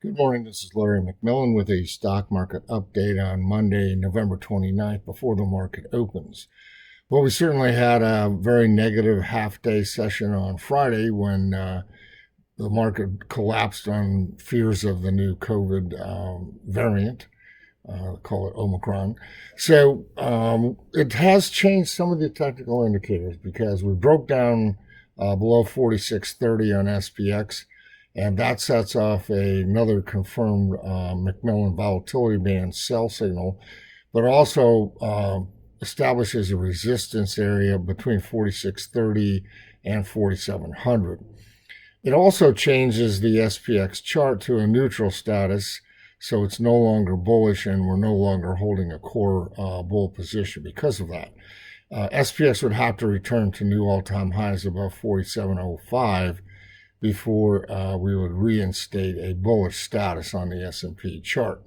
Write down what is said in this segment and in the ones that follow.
Good morning. This is Larry McMillan with a stock market update on Monday, November 29th, before the market opens. Well, we certainly had a very negative half-day session on Friday when the market collapsed on fears of the new COVID variant. Call it Omicron. So it has changed some of the technical indicators because we broke down below 4630 on SPX, and that sets off another confirmed McMillan volatility band sell signal, but also establishes a resistance area between 4630 and 4700. It also changes the SPX chart to a neutral status, so it's no longer bullish and we're no longer holding a core bull position because of that. SPX would have to return to new all-time highs above 4705 before we would reinstate a bullish status on the S&P chart.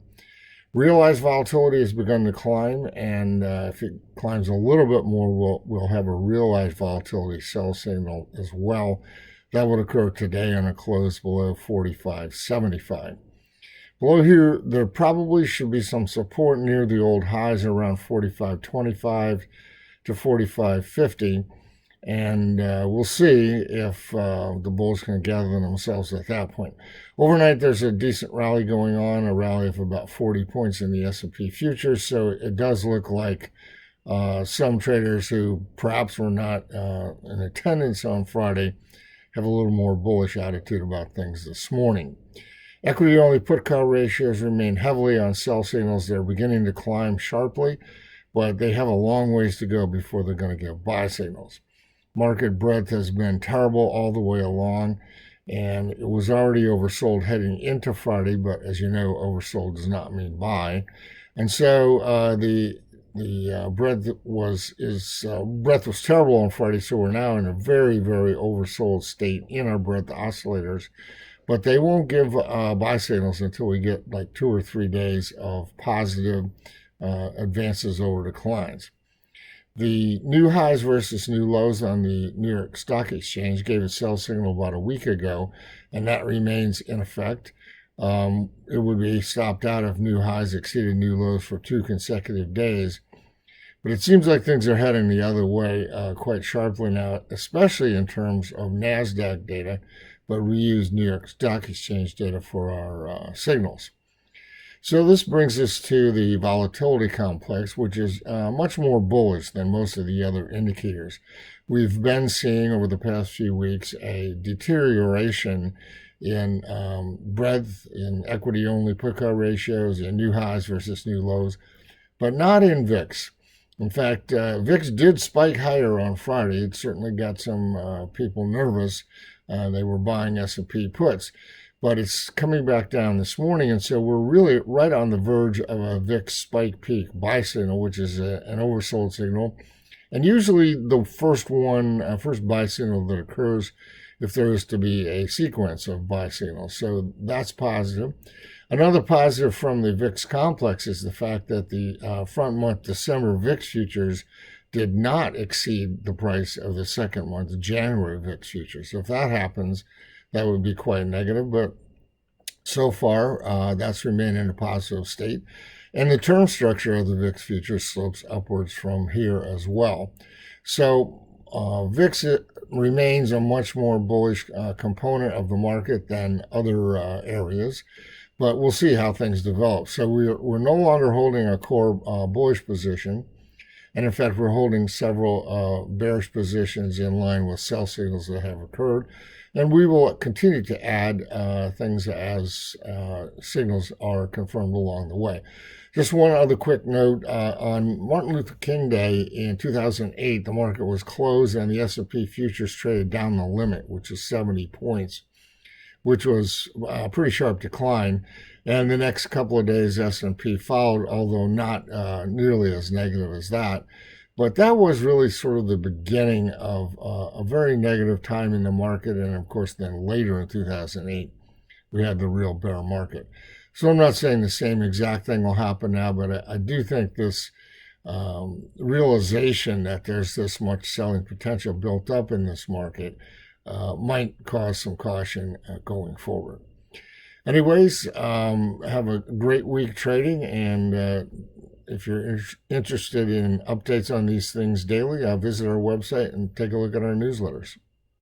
Realized volatility has begun to climb, and if it climbs a little bit more, we'll have a realized volatility sell signal as well. That would occur today on a close below 45.75. Below here, there probably should be some support near the old highs around 45.25 to 45.50. And we'll see if the bulls can gather themselves at that point. Overnight, there's a decent rally going on, a rally of about 40 points in the S&P futures. So it does look like some traders who perhaps were not in attendance on Friday have a little more bullish attitude about things this morning. Equity-only put-call ratios remain heavily on sell signals. They're beginning to climb sharply, but they have a long ways to go before they're going to give buy signals. Market breadth has been terrible all the way along, and it was already oversold heading into Friday, but as you know, oversold does not mean buy. And so the breadth was terrible on Friday, so we're now in a very, very oversold state in our breadth oscillators. But they won't give buy signals until we get like 2 or 3 days of positive advances over declines. The new highs versus new lows on the New York Stock Exchange gave a sell signal about a week ago, and that remains in effect. It would be stopped out if new highs exceeded new lows for 2 consecutive days. But it seems like things are heading the other way quite sharply now, especially in terms of NASDAQ data, but we use New York Stock Exchange data for our signals. So this brings us to the volatility complex, which is much more bullish than most of the other indicators. We've been seeing over the past few weeks a deterioration in breadth, in equity-only put-call ratios, in new highs versus new lows, but not in VIX. In fact, VIX did spike higher on Friday. It certainly got some people nervous. They were buying S&P puts. But it's coming back down this morning, and so we're really right on the verge of a VIX spike peak buy signal, which is an oversold signal. And usually the first buy signal that occurs if there is to be a sequence of buy signals. So that's positive. Another positive from the VIX complex is the fact that the front month December VIX futures did not exceed the price of the second month January VIX futures. So if that happens, that would be quite negative, but so far that's remained in a positive state. And the term structure of the VIX future slopes upwards from here as well. So VIX remains a much more bullish component of the market than other areas, but we'll see how things develop. So we're no longer holding a core bullish position. And in fact, we're holding several bearish positions in line with sell signals that have occurred. And we will continue to add things as signals are confirmed along the way. Just one other quick note. On Martin Luther King Day in 2008, the market was closed and the S&P futures traded down the limit, which is 70 points, which was a pretty sharp decline. And the next couple of days, S&P followed, although not nearly as negative as that. But that was really sort of the beginning of a very negative time in the market. And of course, then later in 2008, we had the real bear market. So I'm not saying the same exact thing will happen now, but I do think this realization that there's this much selling potential built up in this market might cause some caution going forward. Anyways, have a great week trading, and if you're interested in updates on these things daily, visit our website and take a look at our newsletters.